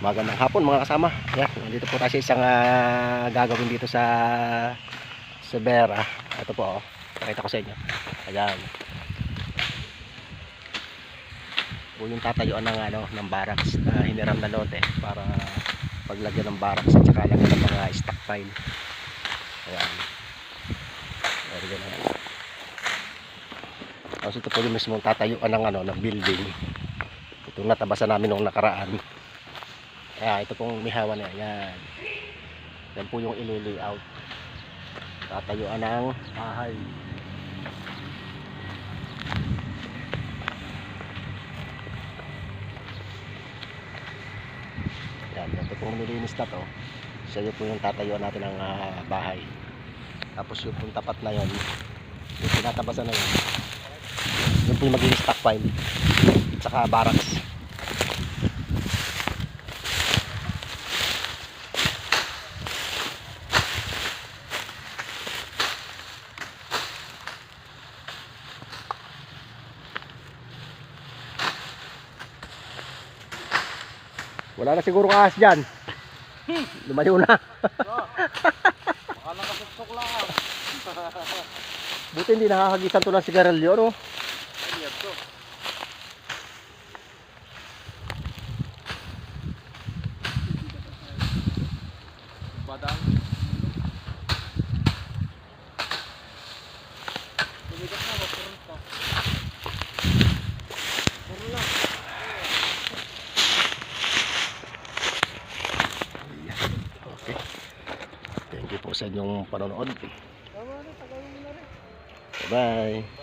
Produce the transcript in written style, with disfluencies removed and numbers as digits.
Magandang hapon mga kasama. Yan, nandito po tayo sa isang gagawin dito sa Vera. Ito po, pakita ko sa inyo. Ayan. Po yung tatayuan ng barracks na hiniram na lote para paglagyan ng barracks at saka lagyan ng mga stockpile. Ayan. Ayan na yan. Tapos ito po yung mismong tatayuan ng building. Itong natabasan namin nung nakaraan. Kaya ito pong mihawan na yan. Yan po yung ili-layout. Tatayuan ng bahay. Yan, ito pong nilinis na to. Siya po yung tatayuan natin ng bahay. Tapos yung pong tapat na yon, yung tinatabasan na yun, yun po yung magiging stockpile. Tsaka barracks. Wala na siguro ahas dyan. Lumayo na. Baka nakasuksok lang. Buti hindi nakakagisan to ng sigarilyo, no? Ay, ito. Badang. Tumigat na, mapurun pa. Puro lang. Okay. Thank you po sa inyong panonood. Tama na, tagayin mo na rin. Bye-bye.